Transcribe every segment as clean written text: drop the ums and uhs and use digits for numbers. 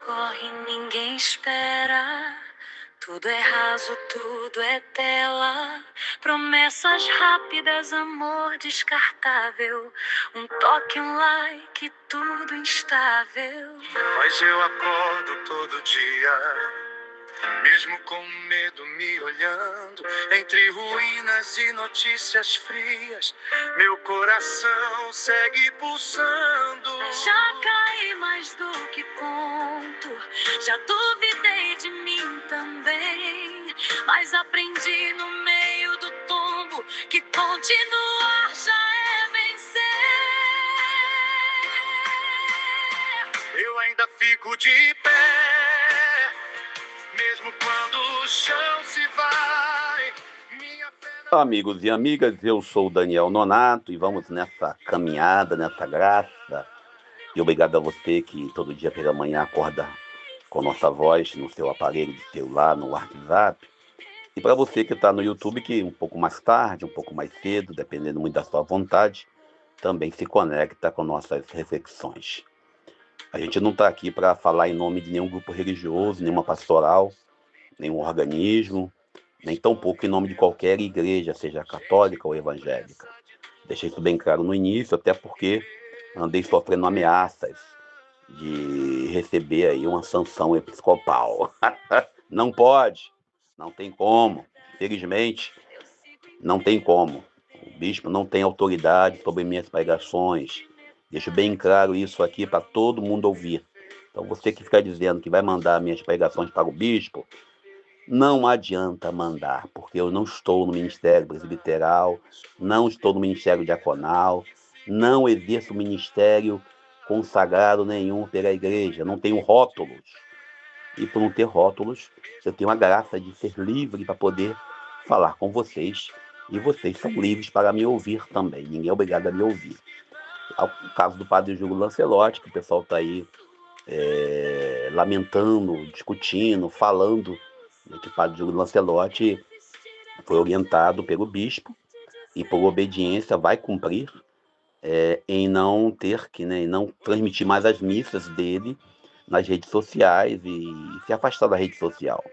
corre, ninguém espera. Tudo é raso, tudo é tela. Promessas rápidas, amor descartável. Um toque, um like, tudo instável. Mas eu acordo todo dia, mesmo com medo me olhando, entre ruínas e notícias frias, meu coração segue pulsando. Já caí mais do que ponto, já duvidei de mim também, mas aprendi no meio do tombo que continuar já é vencer. Eu ainda fico de pé, mesmo quando o chão se vai. Amigos e amigas, eu sou o Daniel Nonato e vamos nessa caminhada, nessa graça. E obrigado a você que todo dia pela manhã acorda com nossa voz no seu aparelho de celular, no WhatsApp. E para você que está no YouTube, que um pouco mais tarde, um pouco mais cedo, dependendo muito da sua vontade, também se conecta com nossas reflexões. A gente não está aqui para falar em nome de nenhum grupo religioso, nenhuma pastoral, nenhum organismo, nem tampouco em nome de qualquer igreja, seja católica ou evangélica. Deixei isso bem claro no início, até porque andei sofrendo ameaças de receber aí uma sanção episcopal. Não pode, não tem como, infelizmente, não tem como. O bispo não tem autoridade sobre minhas pregações. Deixo bem claro isso aqui para todo mundo ouvir. Então você que fica dizendo que vai mandar minhas pregações para o bispo, não adianta mandar, porque eu não estou no ministério presbiteral, não estou no ministério diaconal, não exerço ministério consagrado nenhum pela igreja, não tenho rótulos. E por não ter rótulos, eu tenho a graça de ser livre para poder falar com vocês, e vocês são livres para me ouvir também, ninguém é obrigado a me ouvir. O caso do padre Júlio Lancelotti, que o pessoal está aí lamentando, discutindo, falando, que o padre Júlio Lancelotti foi orientado pelo bispo e por obediência vai cumprir em não ter que, em não transmitir mais as missas dele nas redes sociais e se afastar da rede social.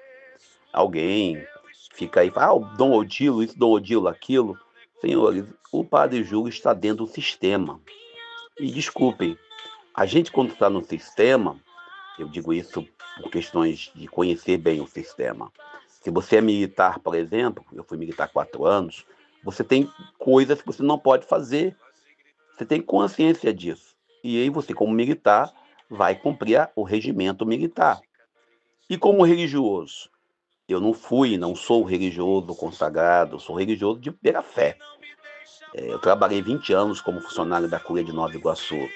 Alguém fica aí e fala, Dom Odilo, isso, Dom Odilo, aquilo. Senhores, o padre Júlio está dentro do sistema. E desculpem, a gente quando está no sistema, eu digo isso por questões de conhecer bem o sistema. Se você é militar, por exemplo, eu fui militar há 4 anos, você tem coisas que você não pode fazer. Você tem consciência disso. E aí você, como militar, vai cumprir o regimento militar. E como religioso? Eu não sou religioso consagrado, sou religioso pela fé. Eu trabalhei 20 anos como funcionário da Curia de Nova Iguaçu.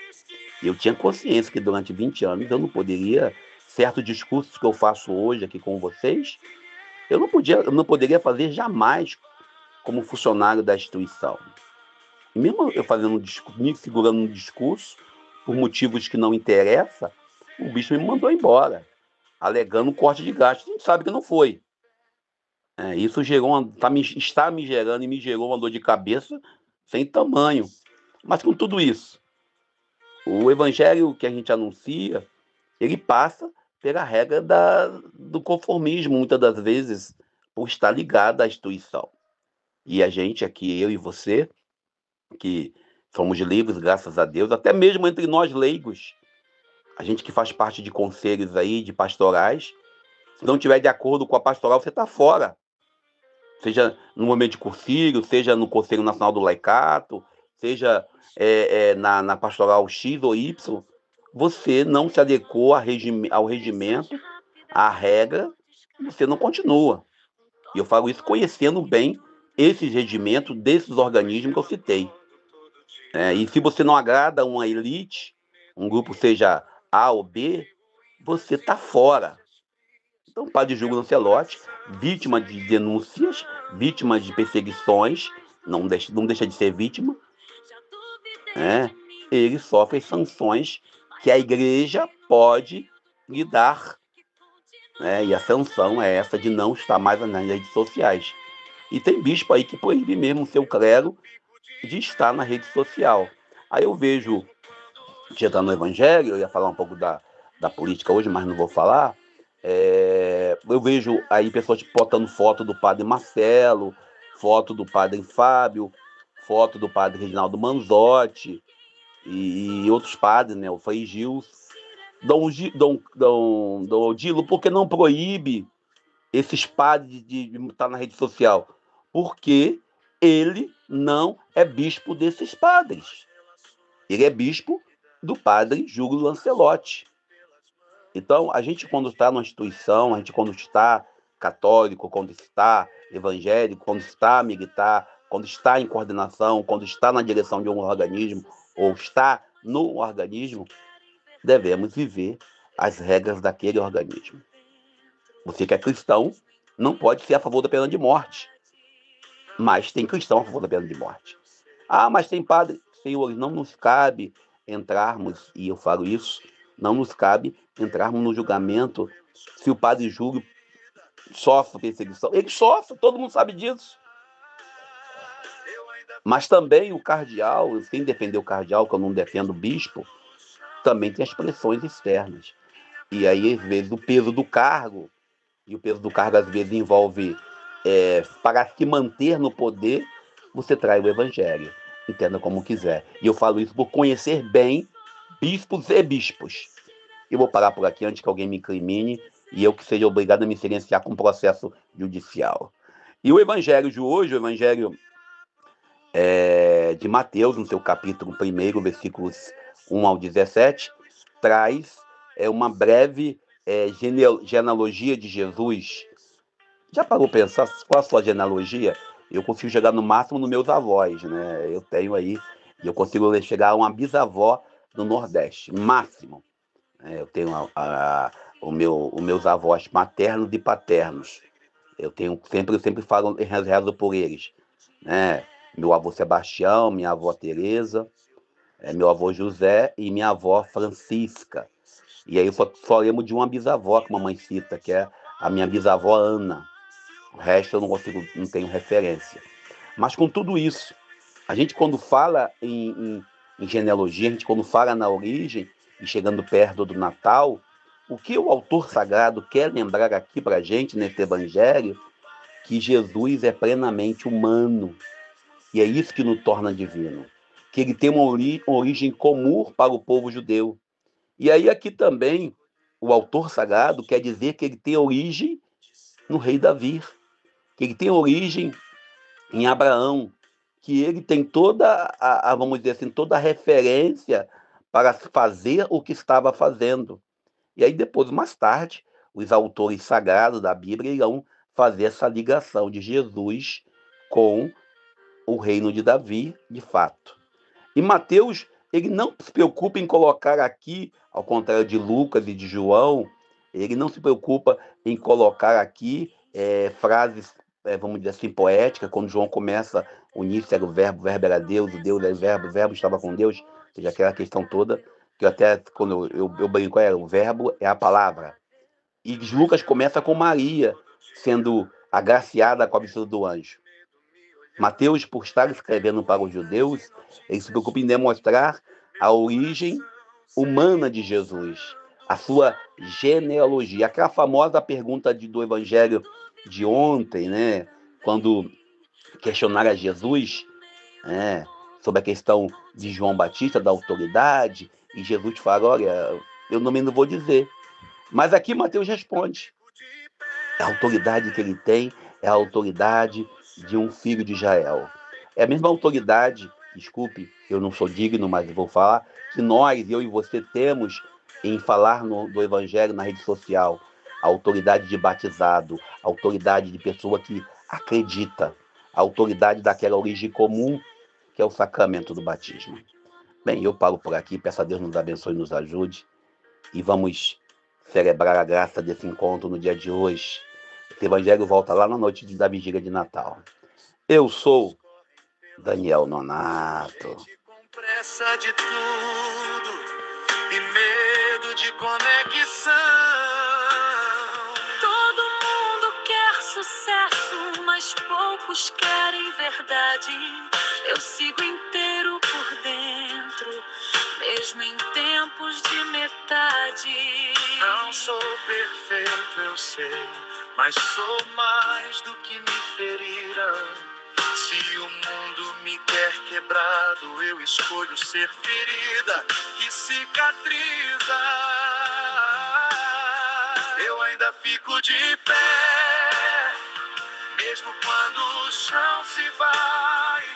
E eu tinha consciência que durante 20 anos eu não poderia, certos discursos que eu faço hoje aqui com vocês, eu não poderia fazer jamais como funcionário da instituição. E mesmo eu fazendo me segurando no discurso, por motivos que não interessam, o bicho me mandou embora, alegando corte de gastos. A gente sabe que não foi. Isso está me gerando e me gerou uma dor de cabeça sem tamanho. Mas com tudo isso, o evangelho que a gente anuncia, ele passa pela regra do conformismo, muitas das vezes, por estar ligado à instituição. E a gente aqui, eu e você, que somos livres, graças a Deus, até mesmo entre nós leigos, a gente que faz parte de conselhos aí, de pastorais, se não tiver de acordo com a pastoral, você está fora. Seja no momento de cursilho, seja no Conselho Nacional do Laicato, seja na pastoral X ou Y, você não se adequou ao regimento, à regra, você não continua. E eu falo isso conhecendo bem esses regimentos desses organismos que eu citei. E se você não agrada uma elite, um grupo seja A ou B, você está fora. Então, o padre Júlio Lancelotti, vítima de denúncias, vítima de perseguições, não deixa de ser vítima, ele sofre sanções que a igreja pode lhe dar. E a sanção é essa de não estar mais nas redes sociais. E tem bispo aí que proíbe mesmo o seu clero de estar na rede social. Aí eu vejo, já está no Evangelho, eu ia falar um pouco da política hoje, mas não vou falar. Eu vejo aí pessoas botando foto do padre Marcelo, foto do padre Fábio, foto do padre Reginaldo Manzotti e outros padres, né? O Frei Gil. Dom Odilo, por que não proíbe esses padres de estar na rede social? Porque ele não é bispo desses padres. Ele é bispo do padre Júlio Lancelotti. Então, a gente quando está numa instituição, a gente quando está católico, quando está evangélico, quando está militar, quando está em coordenação, quando está na direção de um organismo ou está no organismo, devemos viver as regras daquele organismo. Você que é cristão não pode ser a favor da pena de morte, mas tem cristão a favor da pena de morte. Ah, mas tem padre. Senhores, não nos cabe entrarmos, e eu falo isso, não nos cabe entrarmos no julgamento se o padre Júlio sofre perseguição. Ele sofre, todo mundo sabe disso. Mas também o cardeal, sem defender o cardeal, que eu não defendo o bispo, também tem as pressões externas. E aí, às vezes, o peso do cargo, e o peso do cargo, às vezes, envolve, para se manter no poder, você trai o evangelho. Entenda como quiser. E eu falo isso por conhecer bem bispos e bispos. Eu vou parar por aqui antes que alguém me incrimine e eu que seja obrigado a me silenciar com processo judicial. E o evangelho de hoje, o evangelho de Mateus, no seu capítulo 1, versículos 1 ao 17, traz uma breve genealogia de Jesus. Já parou para pensar qual a sua genealogia? Eu consigo chegar no máximo nos meus avós, né? Eu tenho aí, e eu consigo chegar a uma bisavó do Nordeste, máximo. Eu tenho os meus avós maternos e paternos. Eu sempre falo, rezo por eles, né? Meu avô Sebastião, minha avó Teresa, meu avô José e minha avó Francisca. E aí eu só lembro de uma bisavó que a mamãe cita, que é a minha bisavó Ana. O resto eu não tenho referência. Mas com tudo isso, a gente quando fala em genealogia, a gente quando fala na origem, e chegando perto do Natal, o que o autor sagrado quer lembrar aqui para a gente, nesse evangelho, que Jesus é plenamente humano. E é isso que nos torna divino. Que ele tem uma origem comum para o povo judeu. E aí aqui também, o autor sagrado quer dizer que ele tem origem no rei Davi. Que ele tem origem em Abraão, que ele tem vamos dizer assim, toda a referência para fazer o que estava fazendo. E aí depois, mais tarde, os autores sagrados da Bíblia irão fazer essa ligação de Jesus com o reino de Davi, de fato. E Mateus, ele não se preocupa em colocar aqui, ao contrário de Lucas e de João, ele não se preocupa em colocar aqui frases, vamos dizer assim, poéticas, quando João começa, o início era o verbo era Deus, o Deus era o verbo estava com Deus, ou seja, aquela questão toda, que até, quando eu brinco, o verbo é a palavra. E Lucas começa com Maria, sendo agraciada com a visita do anjo. Mateus, por estar escrevendo para os judeus, ele se preocupa em demonstrar a origem humana de Jesus, a sua genealogia. Aquela famosa pergunta do evangelho de ontem, né? Quando questionaram a Jesus, né, sobre a questão de João Batista, da autoridade, e Jesus fala, olha, eu não vou dizer. Mas aqui Mateus responde. A autoridade que ele tem é a autoridade de um filho de Israel. É a mesma autoridade, desculpe, eu não sou digno, mas vou falar, que nós, eu e você, temos em falar do Evangelho na rede social. A autoridade de batizado, a autoridade de pessoa que acredita, a autoridade daquela origem comum, que é o sacramento do batismo. Bem, eu paro por aqui, peço a Deus nos abençoe e nos ajude, e vamos celebrar a graça desse encontro no dia de hoje. Esse evangelho volta lá na noite da vigília de Natal. Eu sou Daniel Nonato. Com pressa de tudo e medo de conexão. Todo mundo quer sucesso, mas poucos querem verdade. Eu sigo inteiro por dentro, mesmo em tempos de metade. não sou perfeito, eu sei, mas sou mais do que me feriram. Se o mundo me quer quebrado, eu escolho ser ferida que cicatriza. Eu ainda fico de pé, mesmo quando o chão se vai.